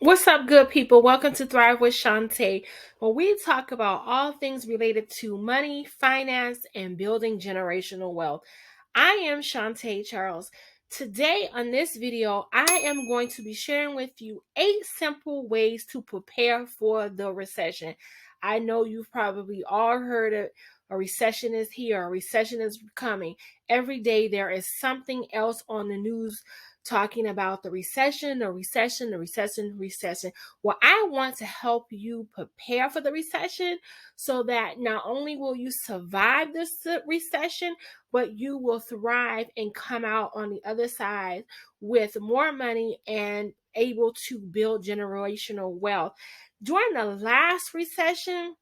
What's up, good people? Welcome to Thrive with Shantae, where we talk about all things related to money, finance, and building generational wealth. I am Shantae Charles. Today on this video, I am going to be sharing with you 8 simple ways to prepare for the recession. I know you've probably all heard it. A recession is here, a recession is coming. Every day there is something else on the news talking about the recession, the recession, the recession, recession. Well, I want to help you prepare for the recession so that not only will you survive this recession, but you will thrive and come out on the other side with more money and able to build generational wealth. During the last recession,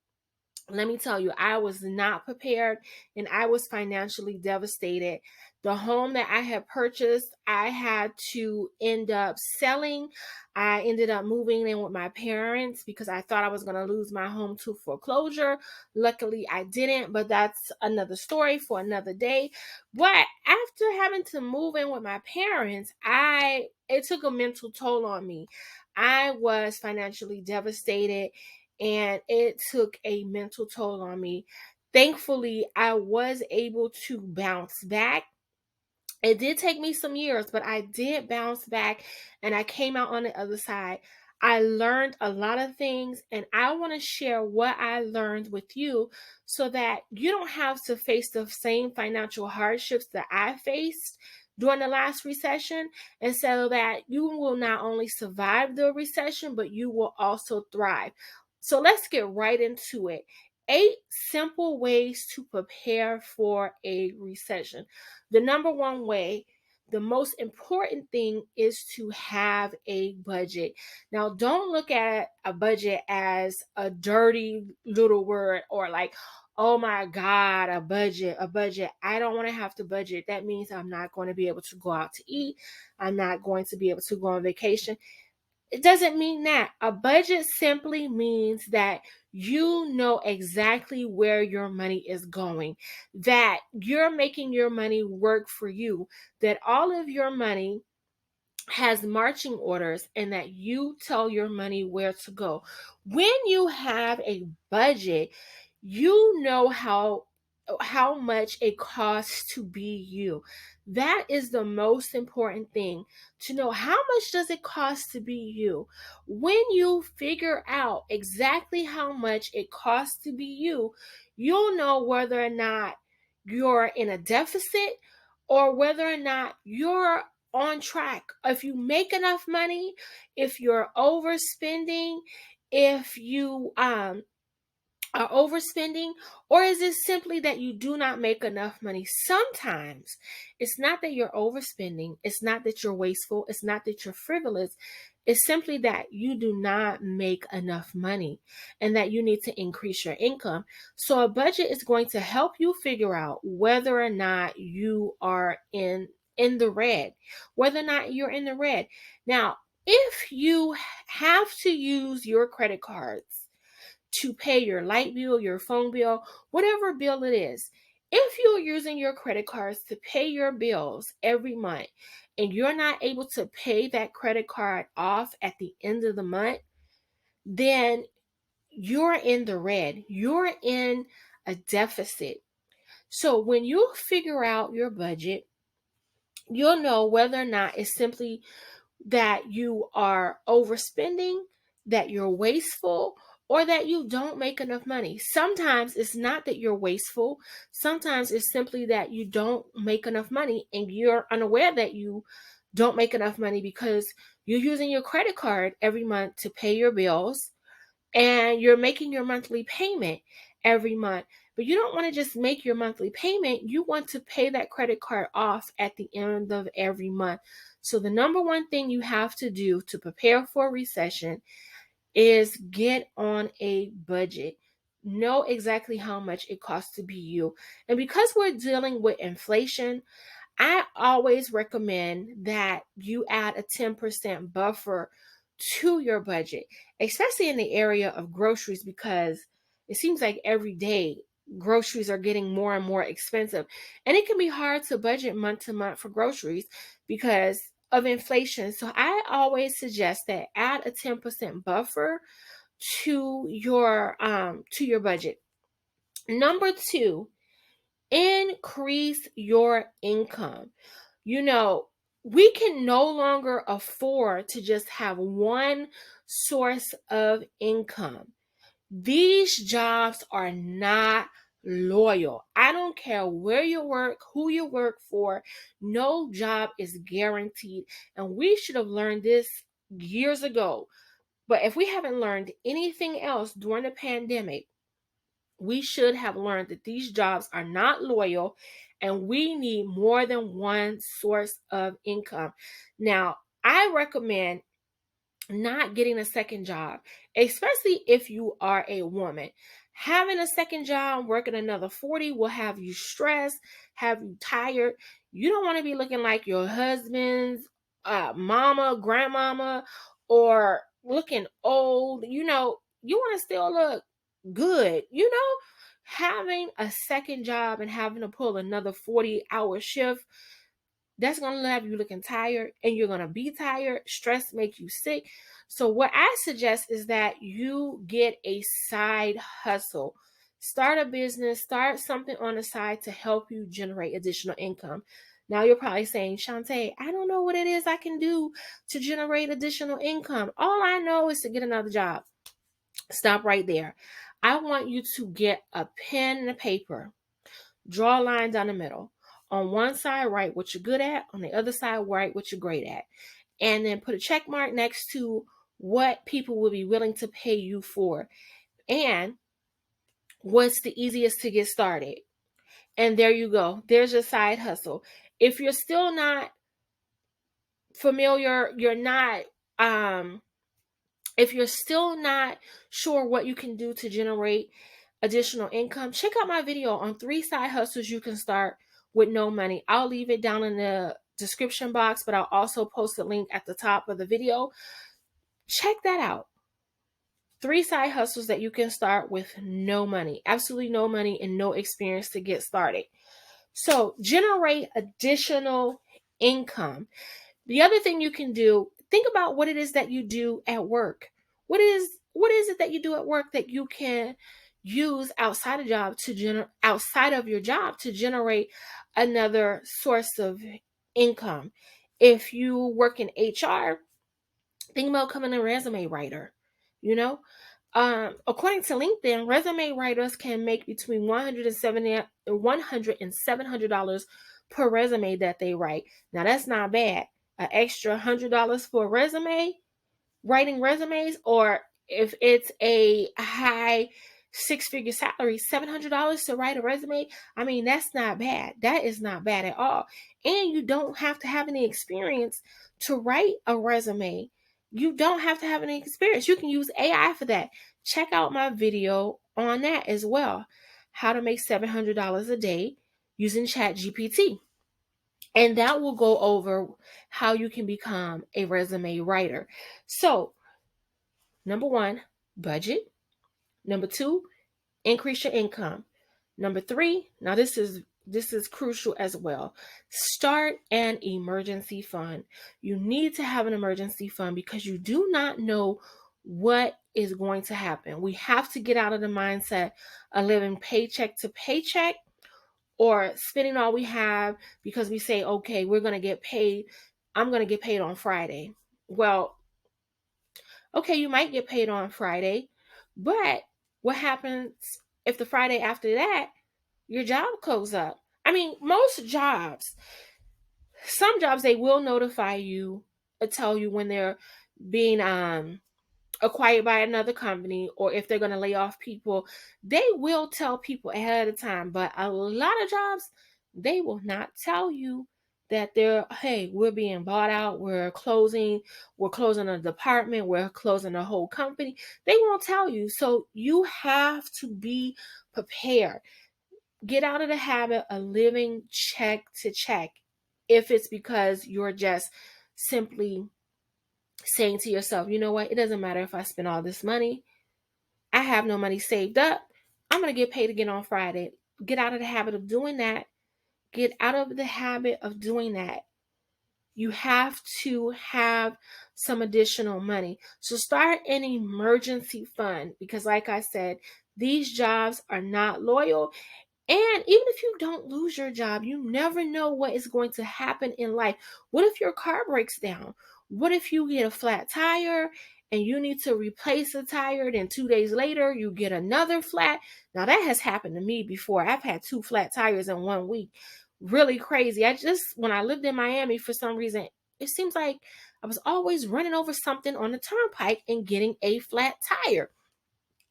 let me tell you, I was not prepared and I was financially devastated. The home that I had purchased, I had to end up selling. I ended up moving in with my parents because I thought I was going to lose my home to foreclosure. Luckily, I didn't, but that's another story for another day. But after having to move in with my parents, it took a mental toll on me. I was financially devastated and it took a mental toll on me. Thankfully, I was able to bounce back. It did take me some years, but I did bounce back and I came out on the other side. I learned a lot of things, and I want to share what I learned with you so that you don't have to face the same financial hardships that I faced during the last recession, and so that you will not only survive the recession, but you will also thrive. So let's get right into it. 8 simple ways to prepare for a recession. The number one way, the most important thing is to have a budget. Now, don't look at a budget as a dirty little word or like, oh my God, a budget, a budget. I don't want to have to budget. That means I'm not going to be able to go out to eat. I'm not going to be able to go on vacation. It doesn't mean that. A budget simply means that you know exactly where your money is going, that you're making your money work for you, that all of your money has marching orders, and that you tell your money where to go. When you have a budget, you know how much it costs to be you. That is the most important thing, to know how much does it cost to be you. When you figure out exactly how much it costs to be you, you'll know whether or not you're in a deficit or whether or not you're on track. If you make enough money, if you're overspending, if you are overspending, or is it simply that you do not make enough money? Sometimes it's not that you're overspending, it's not that you're wasteful, it's not that you're frivolous. It's simply that you do not make enough money and that you need to increase your income. So a budget is going to help you figure out whether or not you are in the red, whether or not you're in the red. Now, if you have to use your credit cards to pay your light bill, your phone bill, whatever bill it is. If you're using your credit cards to pay your bills every month and you're not able to pay that credit card off at the end of the month, then you're in the red. You're in a deficit. So when you figure out your budget, you'll know whether or not it's simply that you are overspending, that you're wasteful, or that you don't make enough money. Sometimes it's not that you're wasteful. Sometimes it's simply that you don't make enough money and you're unaware that you don't make enough money because you're using your credit card every month to pay your bills and you're making your monthly payment every month. But you don't want to just make your monthly payment. You want to pay that credit card off at the end of every month. So the number one thing you have to do to prepare for a recession is get on a budget. Know exactly how much it costs to be you. And because we're dealing with inflation, I always recommend that you add a 10% buffer to your budget, especially in the area of groceries, because it seems like every day groceries are getting more and more expensive. And it can be hard to budget month to month for groceries because of inflation. So I always suggest that add a 10% buffer to your budget. Number 2, increase your income. You know, we can no longer afford to just have one source of income. These jobs are not loyal. I don't care where you work, who you work for, no job is guaranteed. And we should have learned this years ago. But if we haven't learned anything else during the pandemic, we should have learned that these jobs are not loyal and we need more than one source of income. Now, I recommend not getting a second job, especially if you are a woman. Having a second job, working another 40 will have you stressed, have you tired. You don't want to be looking like your husband's mama, grandmama, or looking old. You want to still look good. Having a second job and having to pull another 40-hour shift, that's going to have you looking tired, and you're going to be tired. Stress makes you sick. So what I suggest is that you get a side hustle. Start a business, start something on the side to help you generate additional income. Now you're probably saying, Shantae, I don't know what it is I can do to generate additional income. All I know is to get another job. Stop right there. I want you to get a pen and a paper. Draw a line down the middle. On one side, write what you're good at. On the other side, write what you're great at. And then put a check mark next to what people will be willing to pay you for. And what's the easiest to get started. And there you go. There's your side hustle. If you're still not familiar, if you're still not sure what you can do to generate additional income, check out my video on 3 side hustles you can start with no money. I'll leave it down in the description box, but I'll also post a link at the top of the video. Check that out. 3 side hustles that you can start with no money, absolutely no money and no experience to get started. So generate additional income. The other thing you can do, think about what it is that you do at work. What is it that you do at work that you can use outside of your job to generate another source of income? If you work in HR, think about becoming a resume writer. According to LinkedIn, resume writers can make between $170 and $700 per resume that they write. Now that's not bad. An extra $100 for a resume, writing resumes, or if it's a high 6-figure salary, $700 to write a resume. I mean, that's not bad. That is not bad at all. And you don't have to have any experience to write a resume. You don't have to have any experience. You can use AI for that. Check out my video on that as well. How to make $700 a day using ChatGPT. And that will go over how you can become a resume writer. So, number 1, budget. Number 2, increase your income. Number 3, now this is crucial as well. Start an emergency fund. You need to have an emergency fund because you do not know what is going to happen. We have to get out of the mindset of living paycheck to paycheck or spending all we have because we say, okay, we're going to get paid. I'm going to get paid on Friday. Well, okay, you might get paid on Friday, but what happens if the Friday after that, your job goes up? I mean, some jobs, they will notify you or tell you when they're being acquired by another company or if they're going to lay off people. They will tell people ahead of time, but a lot of jobs, they will not tell you that hey, we're being bought out, we're closing a department, we're closing a whole company. They won't tell you. So you have to be prepared. Get out of the habit of living check to check. If it's because you're just simply saying to yourself, you know what, it doesn't matter if I spend all this money, I have no money saved up, I'm going to get paid again on Friday. Get out of the habit of doing that. Get out of the habit of doing that. you have to have some additional money. So start an emergency fund because, like I said, these jobs are not loyal. And even if you don't lose your job, you never know what is going to happen in life. What if your car breaks down? What if you get a flat tire and you need to replace the tire? Then 2 days later, you get another flat. Now, that has happened to me before. I've had 2 flat tires in 1 week. Really crazy. When I lived in Miami, for some reason, it seems like I was always running over something on the turnpike and getting a flat tire.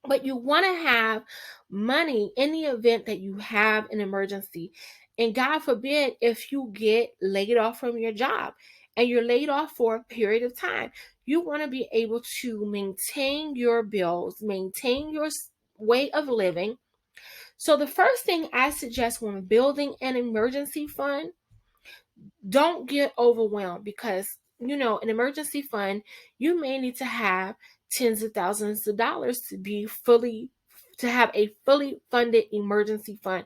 But you want to have money in the event that you have an emergency. And God forbid if you get laid off from your job and you're laid off for a period of time, you want to be able to maintain your bills, maintain your way of living. So, the first thing I suggest when building an emergency fund, don't get overwhelmed because an emergency fund, you may need to have tens of thousands of dollars to have a fully funded emergency fund.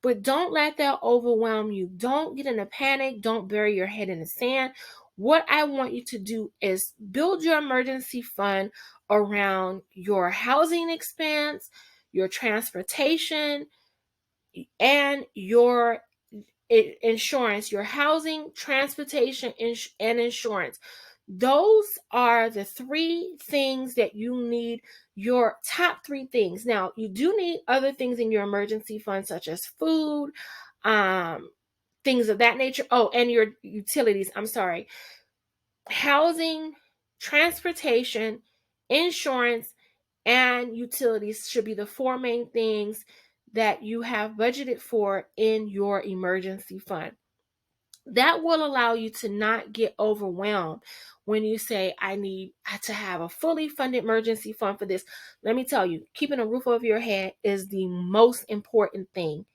But don't let that overwhelm you. Don't get in a panic. Don't bury your head in the sand. What I want you to do is build your emergency fund around your housing expense, your transportation, and your insurance, your housing, transportation, and insurance. Those are the 3 things that you need, your top 3 things. Now, you do need other things in your emergency fund, such as food, um, things of that nature. Oh, and your utilities. I'm sorry. Housing, transportation, insurance, and utilities should be the 4 main things that you have budgeted for in your emergency fund. That will allow you to not get overwhelmed when you say, I need to have a fully funded emergency fund for this. Let me tell you, keeping a roof over your head is the most important thing.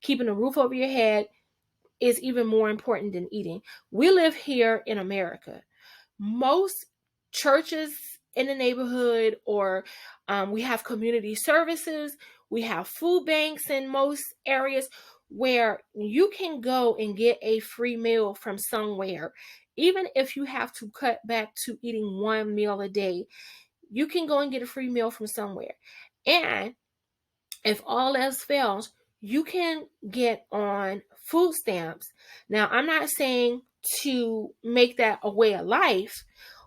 Keeping a roof over your head is even more important than eating. We live here in America. Most churches in the neighborhood, or we have community services, we have food banks in most areas where you can go and get a free meal from somewhere. Even if you have to cut back to eating 1 meal a day, you can go and get a free meal from somewhere. And if all else fails, you can get on food stamps. Now, I'm not saying to make that a way of life,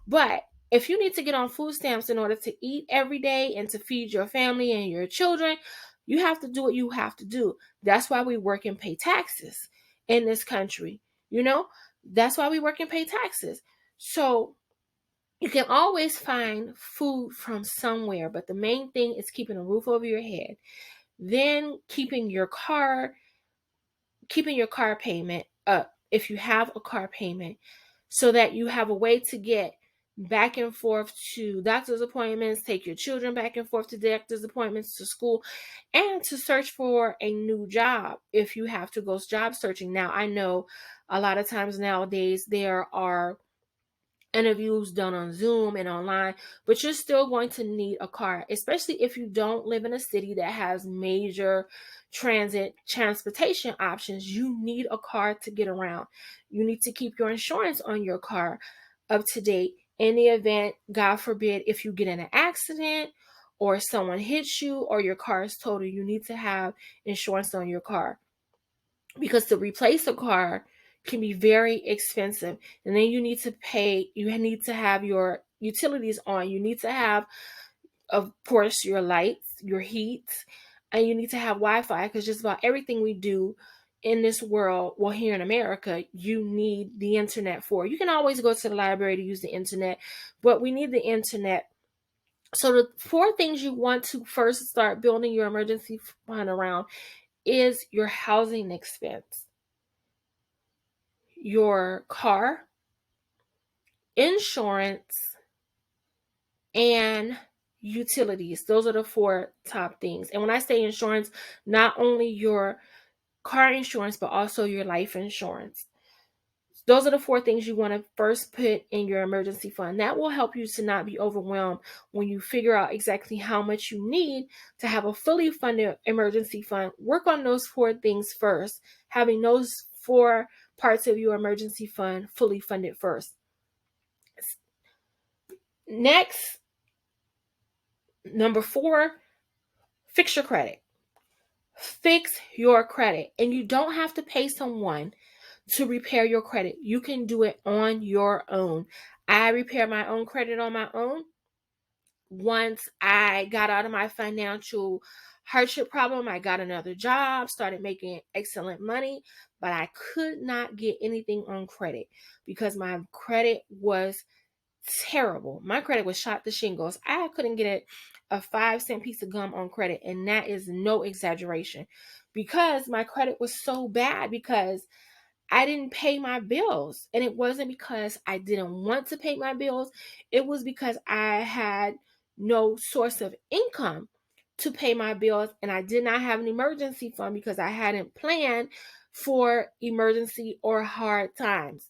but if you need to get on food stamps in order to eat every day and to feed your family and your children, you have to do what you have to do. That's why we work and pay taxes in this country. That's why we work and pay taxes. So you can always find food from somewhere, but the main thing is keeping a roof over your head. Then keeping your car payment up if you have a car payment, so that you have a way to get back and forth to doctor's appointments, take your children back and forth to doctor's appointments, to school, and to search for a new job if you have to go job searching. Now, I know a lot of times nowadays there are interviews done on Zoom and online, but you're still going to need a car, especially if you don't live in a city that has major transportation options. You need a car to get around. You need to keep your insurance on your car up to date. In the event, God forbid, if you get in an accident or someone hits you or your car is totaled, you need to have insurance on your car, because to replace a car can be very expensive. And then you need to have your utilities on. You need to have, of course, your lights, your heat, and you need to have Wi-Fi, because just about everything we do in this world, well, here in America, you need the internet for. You can always go to the library to use the internet, but we need the internet. So the 4 things you want to first start building your emergency fund around is your housing expense, your car, insurance, and utilities. Those are the 4 top things. And when I say insurance, not only your car insurance, but also your life insurance. Those are the 4 things you want to first put in your emergency fund. That will help you to not be overwhelmed when you figure out exactly how much you need to have a fully funded emergency fund. Work on those 4 things first. Having those 4 parts of your emergency fund fully funded first. Next, number 4, fix your credit. Fix your credit. And you don't have to pay someone to repair your credit. You can do it on your own. I repaired my own credit on my own. Once I got out of my financial hardship problem, I got another job, started making excellent money, but I could not get anything on credit because my credit was terrible. My credit was shot to shingles. I couldn't get a 5-cent piece of gum on credit, and that is no exaggeration, because my credit was so bad because I didn't pay my bills. And it wasn't because I didn't want to pay my bills. It was because I had no source of income to pay my bills, and I did not have an emergency fund because I hadn't planned for emergency or hard times.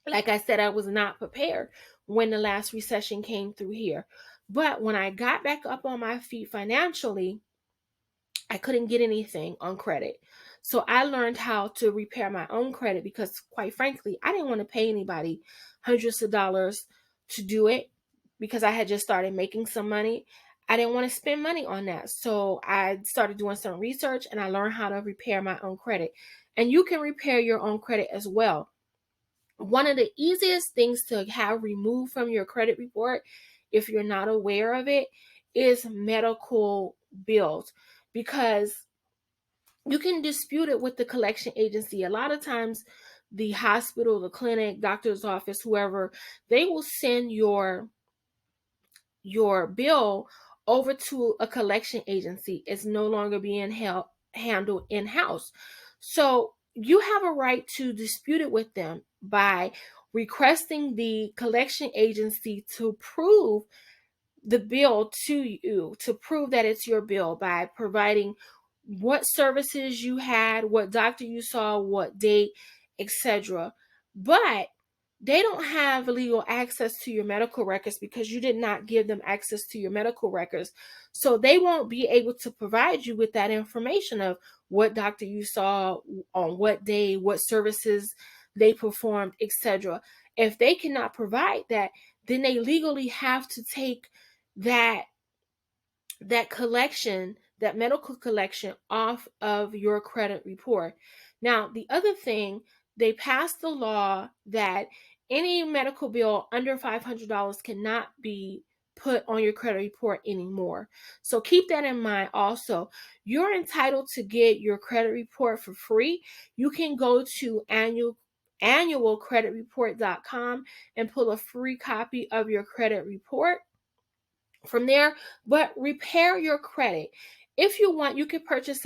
Like I said, I was not prepared when the last recession came through here. But when I got back up on my feet financially, I couldn't get anything on credit. So I learned how to repair my own credit because, quite frankly, I didn't want to pay anybody hundreds of dollars to do it because I had just started making some money. I didn't want to spend money on that. So I started doing some research and I learned how to repair my own credit. And you can repair your own credit as well. One of the easiest things to have removed from your credit report, if you're not aware of it, is medical bills, because you can dispute it with the collection agency. A lot of times the hospital, the clinic, doctor's office, whoever, they will send your bill over to a collection agency. It's no longer being handled in-house. So you have a right to dispute it with them by requesting the collection agency to prove the bill to you, to prove that it's your bill, by providing what services you had, what doctor you saw, what date, etc. But they don't have legal access to your medical records because you did not give them access to your medical records. So they won't be able to provide you with that information of what doctor you saw, on what day, what services they performed, etc. If they cannot provide that, then they legally have to take that collection, that medical collection, off of your credit report. Now, the other thing, they passed the law that any medical bill under $500 cannot be put on your credit report anymore. So keep that in mind also. You're entitled to get your credit report for free. You can go to annualcreditreport.com and pull a free copy of your credit report from there. But repair your credit. If you want, you can purchase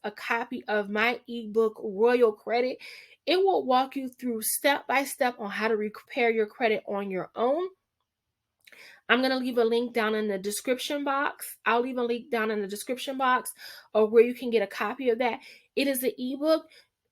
a copy of my ebook, Royal Credit. It will walk you through step by step on how to repair your credit on your own. I'm going to leave a link down in the description box. I'll leave a link down in the description box of where you can get a copy of that. It is an ebook.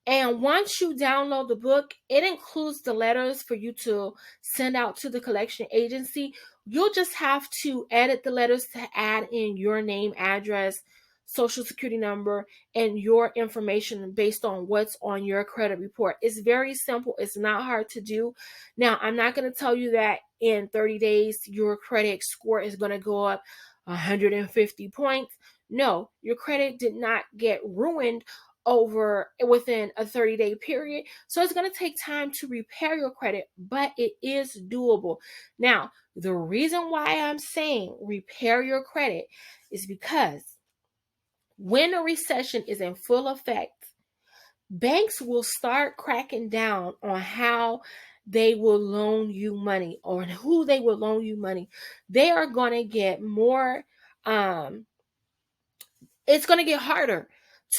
And once you download the book, it includes the letters for you to send out to the collection agency. You'll just have to edit the letters to add in your name, address, social security number, and your information based on what's on your credit report. It's very simple. It's not hard to do. Now, I'm not going to tell you that in 30 days your credit score is going to go up 150 points. No, your credit did not get ruined within a 30-day period. So it's going to take time to repair your credit, but it is doable. Now, the reason why I'm saying repair your credit is because when a recession is in full effect, banks will start cracking down on how they will loan you money or who they will loan you money. They are going to get more, it's going to get harder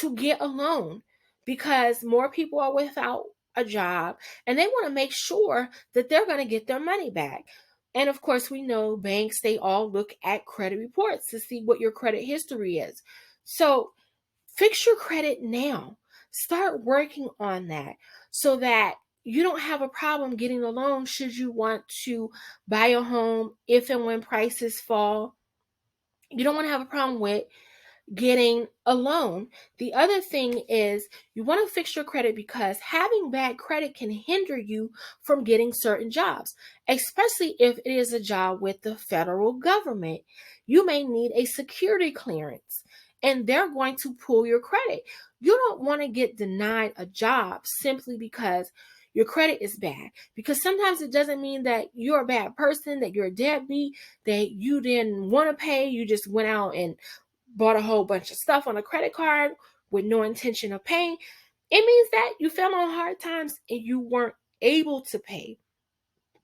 to get a loan because more people are without a job and they want to make sure that they're going to get their money back. And of course, we know banks, they all look at credit reports to see what your credit history is. So fix your credit now. Start working on that so that you don't have a problem getting a loan should you want to buy a home if and when prices fall. You don't want to have a problem with getting a loan. The other thing is you want to fix your credit because having bad credit can hinder you from getting certain jobs, especially if it is a job with the federal government. You may need a security clearance and they're going to pull your credit. You don't want to get denied a job simply because your credit is bad, because sometimes it doesn't mean that you're a bad person, that you're a deadbeat, that you didn't want to pay, you just went out and bought a whole bunch of stuff on a credit card with no intention of paying. It means that you fell on hard times and you weren't able to pay.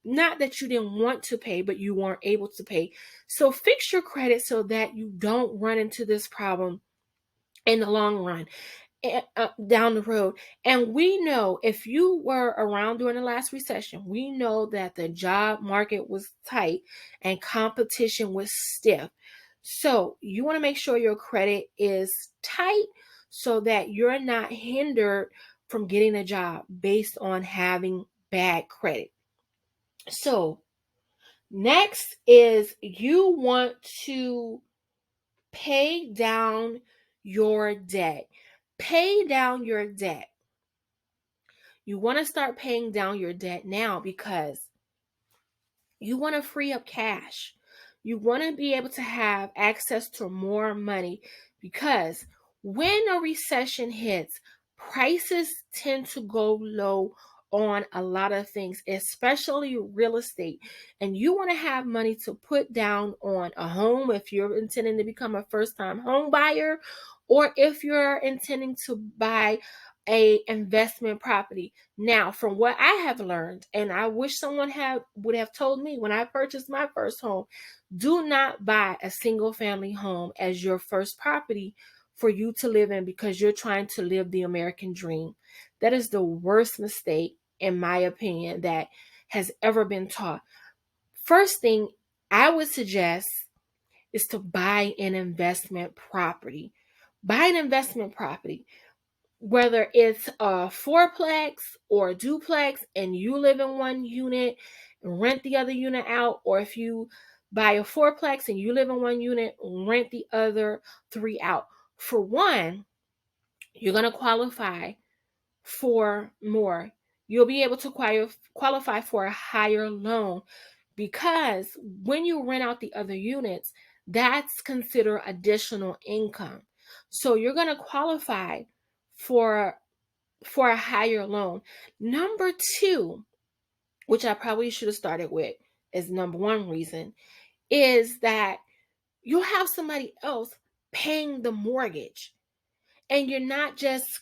Not that you didn't want to pay, but you weren't able to pay. So fix your credit so that you don't run into this problem in the long run, down the road. And we know, if you were around during the last recession, we know that the job market was tight and competition was stiff. So you want to make sure your credit is tight so that you're not hindered from getting a job based on having bad credit. So next is you want to pay down your debt. Pay down your debt. You want to start paying down your debt now because you want to free up cash. You want to be able to have access to more money because when a recession hits, prices tend to go low on a lot of things, especially real estate. And you want to have money to put down on a home if you're intending to become a first-time home buyer, or if you're intending to buy a investment property. Now, from what I have learned, and I wish someone would have told me when I purchased my first home, do not buy a single family home as your first property for you to live in because you're trying to live the American dream. That is the worst mistake, in my opinion, that has ever been taught. First thing I would suggest is to buy an investment property. Buy an investment property, whether it's a fourplex or a duplex and you live in one unit and rent the other unit out, or if you buy a fourplex and you live in one unit, rent the other three out. For one, you're going to qualify for more. You'll be able to qualify for a higher loan because when you rent out the other units, that's considered additional income. So you're going to qualify for a higher loan. Number two, which I probably should have started with as number one reason, is that you'll have somebody else paying the mortgage. And you're not just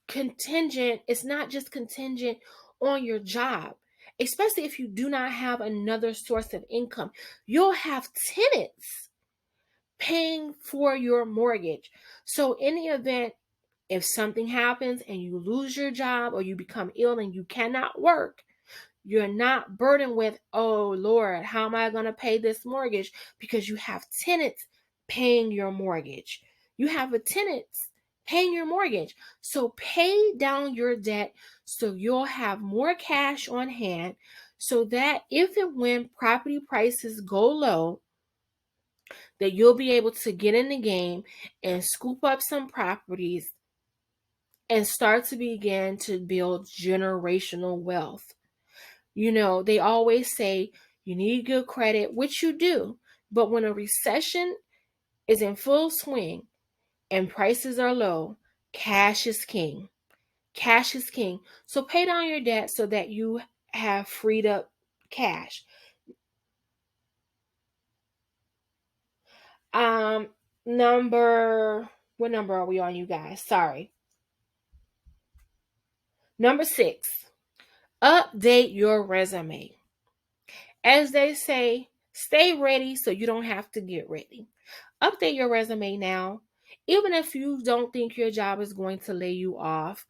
contingent, it's not just contingent on your job, especially if you do not have another source of income. You'll have tenants paying for your mortgage. So in the event, if something happens and you lose your job or you become ill and you cannot work, you're not burdened with, oh Lord, how am I going to pay this mortgage? Because you have tenants paying your mortgage. You have a tenants paying your mortgage. So pay down your debt so you'll have more cash on hand so that if and when property prices go low, that you'll be able to get in the game and scoop up some properties and start to begin to build generational wealth. You know, they always say you need good credit, which you do. But when a recession is in full swing and prices are low, cash is king. Cash is king. So pay down your debt so that you have freed up cash. Um, number, what number are we on, you guys? Sorry. Number 6, update your resume. As they say, stay ready so you don't have to get ready. Update your resume now. Even if you don't think your job is going to lay you off,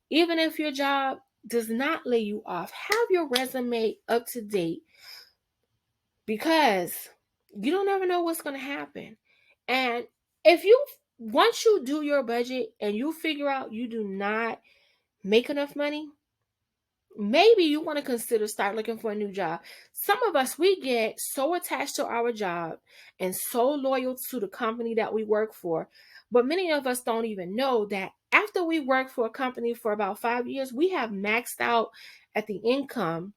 even if your job does not lay you off, have your resume up to date because you don't ever know what's going to happen. And if you, once you do your budget and you figure out you do not make enough money, maybe you want to consider start looking for a new job. Some of us, we get so attached to our job and so loyal to the company that we work for, but many of us don't even know that after we work for a company for about 5 years, we have maxed out at the income,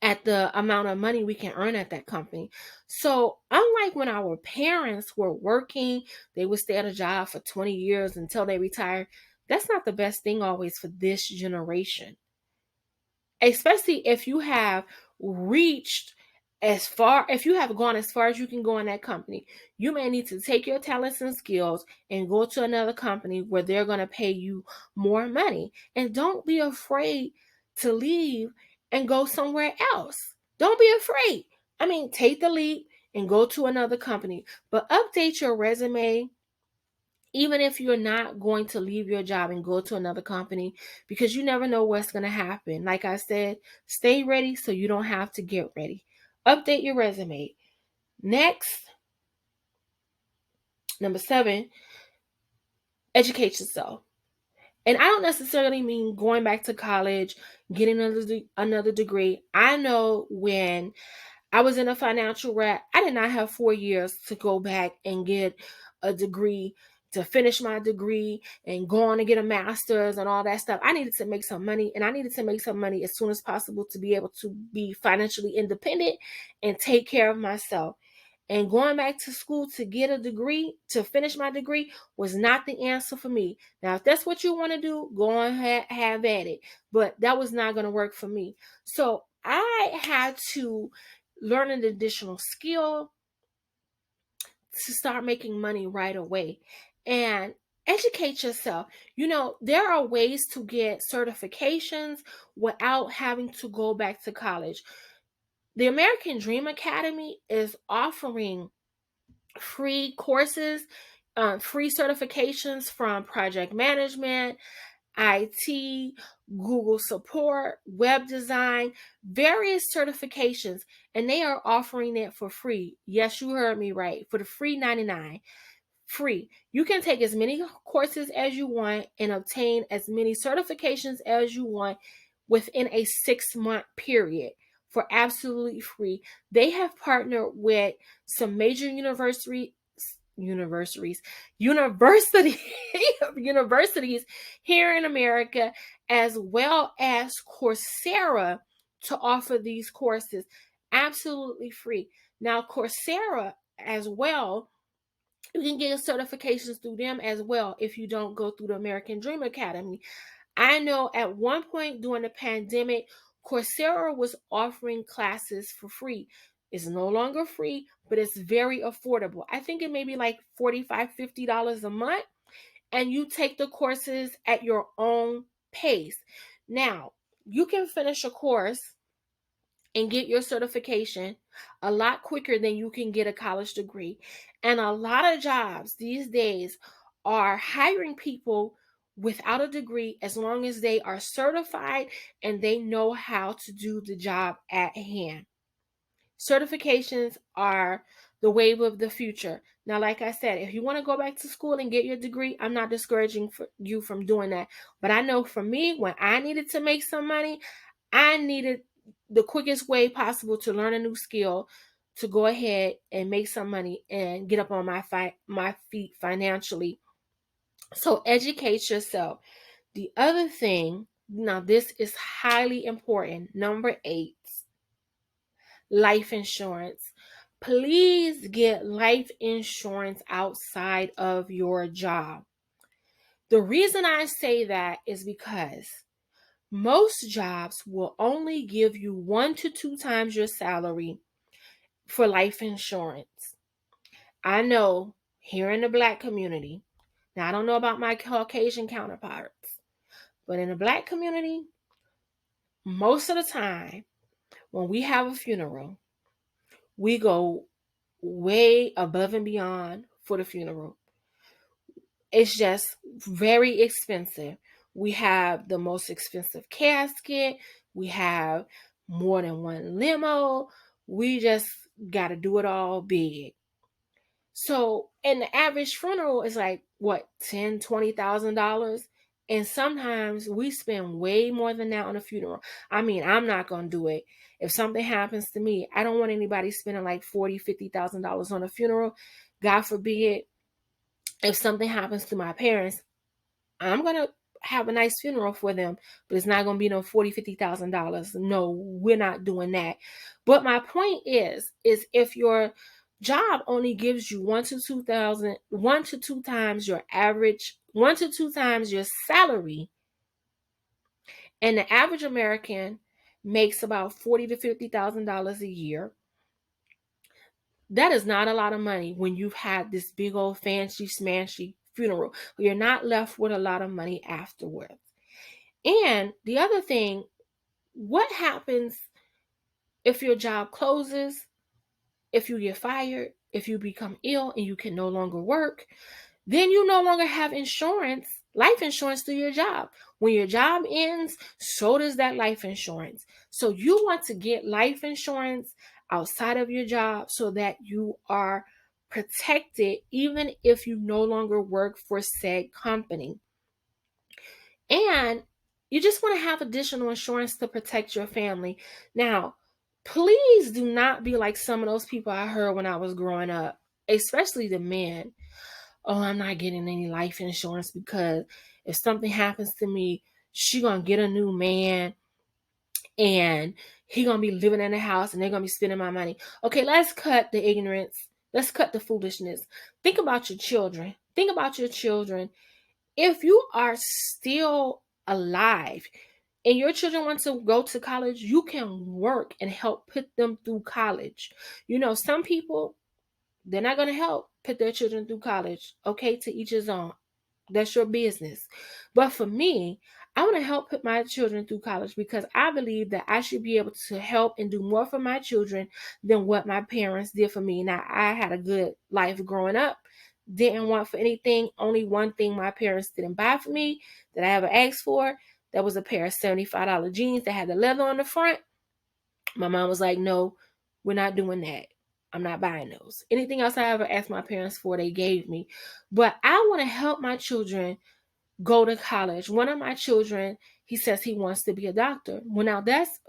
at the amount of money we can earn at that company. So unlike when our parents were working, they would stay at a job for 20 years until they retire. That's not the best thing always for this generation, especially if you have reached if you have gone as far as you can go in that company. You may need to take your talents and skills and go to another company where they're going to pay you more money. And don't be afraid to leave and go somewhere else. Don't be afraid. I mean, take the leap and go to another company, but update your resume even if you're not going to leave your job and go to another company, because you never know what's going to happen. Like I said, stay ready so you don't have to get ready. Update your resume. Next, number 7, educate yourself. And I don't necessarily mean going back to college, getting another degree. I know when I was in a financial rut, I did not have 4 years to go back and get a degree, to finish my degree and go on and get a master's and all that stuff. I needed to make some money, and I needed to make some money as soon as possible to be able to be financially independent and take care of myself. And going back to school to get a degree, to finish my degree, was not the answer for me. Now, if that's what you want to do, go on, have at it. But that was not going to work for me. So I had to learn an additional skill to start making money right away. And educate yourself. There are ways to get certifications without having to go back to college. The American Dream Academy is offering free courses, free certifications from project management, IT, Google support, web design, various certifications, and they are offering it for free. Yes, you heard me right. For the free 99. Free. You can take as many courses as you want and obtain as many certifications as you want within a 6-month period for absolutely free. They have partnered with some major universities universities here in America, as well as Coursera, to offer these courses absolutely free. Now, Coursera as well, you can get certifications through them as well if you don't go through the American Dream Academy. I know at one point during the pandemic, Coursera was offering classes for free. It's no longer free, but it's very affordable. I think it may be like $45, $50 a month, and you take the courses at your own pace. Now, you can finish a course and get your certification a lot quicker than you can get a college degree. And a lot of jobs these days are hiring people without a degree as long as they are certified and they know how to do the job at hand. Certifications are the wave of the future. Now, like I said, if you want to go back to school and get your degree, I'm not discouraging you from doing that. But I know for me, when I needed to make some money, I needed the quickest way possible to learn a new skill, to go ahead and make some money and get up on my feet financially. So educate yourself. The other thing, now this is highly important, number 8, life insurance. Please get life insurance outside of your job. The reason I say that is because most jobs will only give you 1 to 2 times your salary for life insurance. I know here in the Black community, now I don't know about my Caucasian counterparts, but in the Black community, most of the time when we have a funeral, we go way above and beyond for the funeral. It's just very expensive. We have the most expensive casket. We have more than one limo. We just got to do it all big. So, and the average funeral is like what, $10,000, $20,000. And sometimes we spend way more than that on a funeral. I mean, I'm not going to do it. If something happens to me, I don't want anybody spending like $40,000, $50,000 on a funeral. God forbid, if something happens to my parents, I'm going to have a nice funeral for them, but it's not going to be no $40,000, $50,000. No, we're not doing that. But my point is if your job only gives you 1 to 2 times your average, 1 to 2 times your salary, and the average American makes about $40,000 to $50,000 a year, that is not a lot of money when you've had this big old fancy smashy funeral. You're not left with a lot of money afterwards. And the other thing, what happens if your job closes, if you get fired, if you become ill and you can no longer work? Then you no longer have insurance, life insurance through your job. When your job ends, so does that life insurance. So you want to get life insurance outside of your job so that you are protected even if you no longer work for said company. And you just want to have additional insurance to protect your family. Now, please do not be like some of those people I heard when I was growing up, especially the men. Oh, I'm not getting any life insurance because if something happens to me, she gonna get a new man and he gonna be living in the house and they're gonna be spending my money. Okay, let's cut the ignorance. Let's cut the foolishness. Think about your children. Think about your children. If you are still alive and your children want to go to college, you can work and help put them through college. You know, some people, they're not going to help put their children through college. Okay, to each his own. That's your business. But for me, I want to help put my children through college because I believe that I should be able to help and do more for my children than what my parents did for me. Now, I had a good life growing up. Didn't want for anything. Only one thing my parents didn't buy for me that I ever asked for. That was a pair of $75 jeans that had the leather on the front. My mom was like, no, we're not doing that. I'm not buying those. Anything else I ever asked my parents for, they gave me. But I want to help my children go to college. One of my children, he says he wants to be a doctor. Well, now that's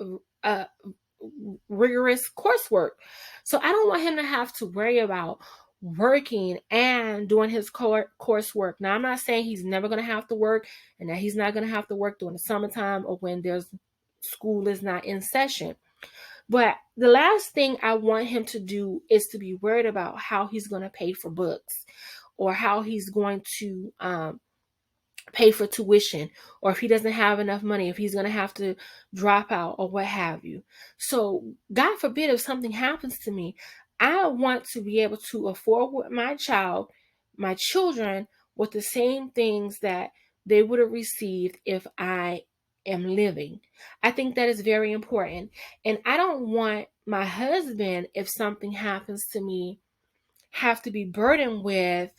rigorous coursework. So I don't want him to have to worry about working and doing his coursework. Now, I'm not saying he's never going to have to work and that he's not going to have to work during the summertime or when there's school is not in session. But the last thing I want him to do is to be worried about how he's going to pay for books or how he's going to pay for tuition, or if he doesn't have enough money, if he's going to have to drop out or what have you. So God forbid if something happens to me, I want to be able to afford my children with the same things that they would have received if I am living. I think that is very important. And I don't want my husband, if something happens to me, have to be burdened with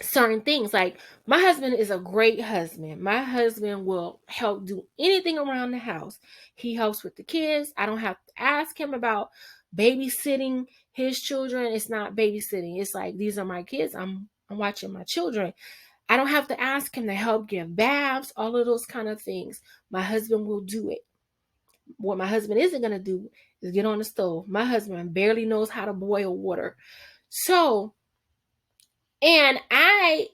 certain things. Like, my husband is a great husband. My husband will help do anything around the house. He helps with the kids. I don't have to ask him about babysitting his children. It's not babysitting. It's like, these are my kids. I'm watching my children. I don't have to ask him to help give baths, all of those kind of things. My husband will do it. What my husband isn't going to do is get on the stove. My husband barely knows how to boil water. So, and I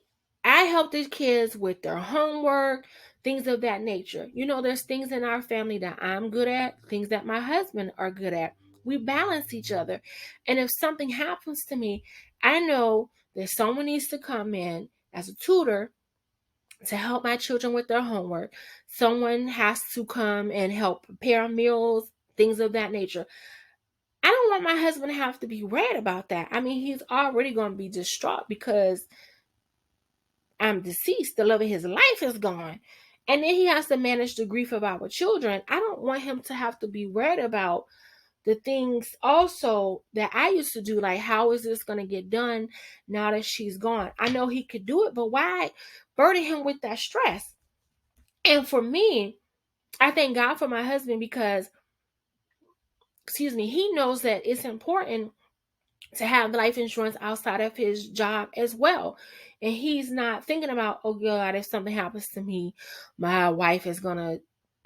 help these kids with their homework, things of that nature. You know, there's things in our family that I'm good at, things that my husband are good at. We balance each other. And if something happens to me, I know that someone needs to come in as a tutor to help my children with their homework. Someone has to come and help prepare meals, things of that nature. I don't want my husband to have to be worried about that. I mean, he's already going to be distraught because I'm deceased. The love of his life is gone. And then he has to manage the grief of our children. I don't want him to have to be worried about the things also that I used to do. Like, how is this going to get done now that she's gone? I know he could do it, but why burden him with that stress? And for me, I thank God for my husband because, he knows that it's important to have life insurance outside of his job as well. And he's not thinking about, oh God, if something happens to me, my wife is gonna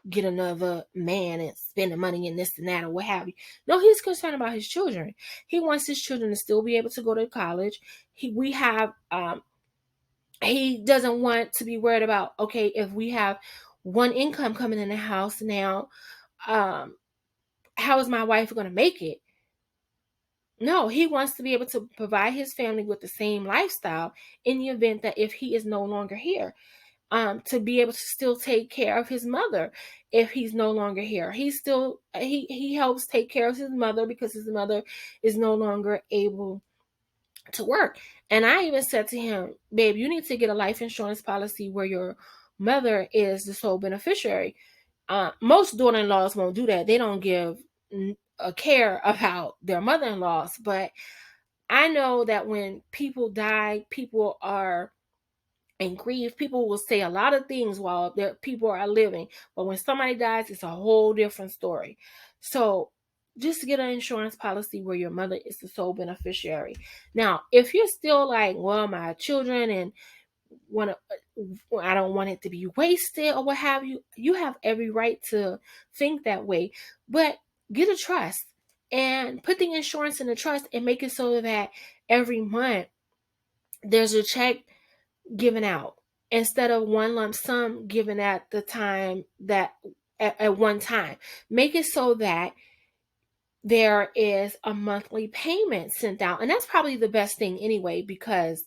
get another man and spend the money and this and that or what have you. No, he's concerned about his children. He wants his children to still be able to go to college. He doesn't want to be worried about, okay, if we have one income coming in the house now, um, how is my wife going to make it? No, he wants to be able to provide his family with the same lifestyle in the event that if he is no longer here, to be able to still take care of his mother if he's no longer here. He helps take care of his mother because his mother is no longer able to work. And I even said to him, babe, you need to get a life insurance policy where your mother is the sole beneficiary. Most daughter-in-laws won't do that. They don't give a care about their mother-in-laws. But I know that when people die, people are in grief. People will say a lot of things while their people are living. But when somebody dies, it's a whole different story. So just get an insurance policy where your mother is the sole beneficiary. Now, if you're still like, well, my children and want to, I don't want it to be wasted or what have you, you have every right to think that way. But get a trust and put the insurance in the trust and make it so that every month there's a check given out instead of one lump sum given at the time that at one time. Make it so that there is a monthly payment sent out. And that's probably the best thing anyway, because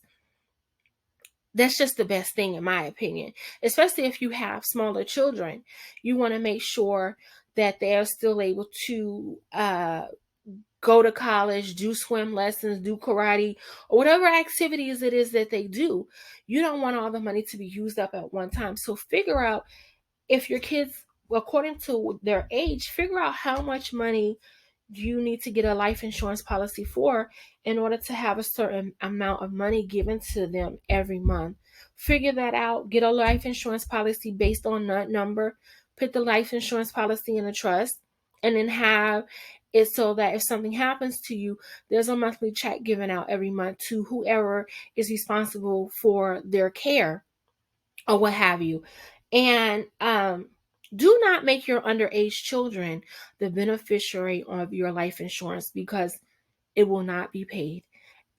that's just the best thing in my opinion. Especially if you have smaller children, you want to make sure that they're still able to go to college, do swim lessons, do karate, or whatever activities it is that they do. You don't want all the money to be used up at one time. So figure out, if your kids, according to their age, figure out how much money you need to get a life insurance policy for in order to have a certain amount of money given to them every month. Figure that out. Get a life insurance policy based on that number. Put the life insurance policy in a trust, and then have it so that if something happens to you, there's a monthly check given out every month to whoever is responsible for their care or what have you. And do not make your underage children the beneficiary of your life insurance, because it will not be paid.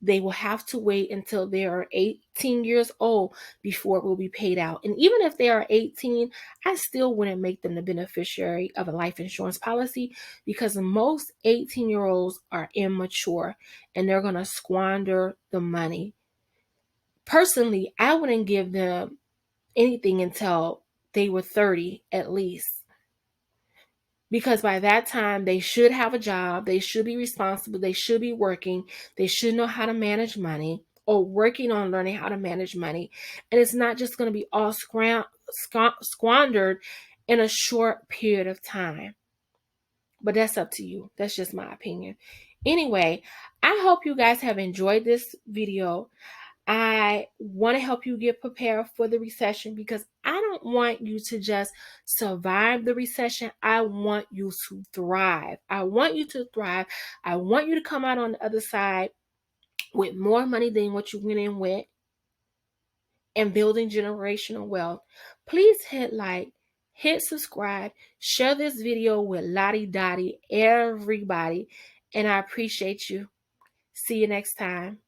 They will have to wait until they are 18 years old before it will be paid out. And even if they are 18, I still wouldn't make them the beneficiary of a life insurance policy, because most 18-year-olds are immature and they're going to squander the money. Personally, I wouldn't give them anything until they were 30 at least. Because by that time, they should have a job, they should be responsible, they should be working, they should know how to manage money or working on learning how to manage money. And it's not just going to be all squandered in a short period of time. But that's up to you. That's just my opinion. Anyway, I hope you guys have enjoyed this video. I want to help you get prepared for the recession, because I don't want you to just survive the recession. I want you to thrive. I want you to thrive. I want you to come out on the other side with more money than what you went in with, and building generational wealth. Please hit like, hit subscribe, share this video with Lottie Dottie, everybody, and I appreciate you. See you next time.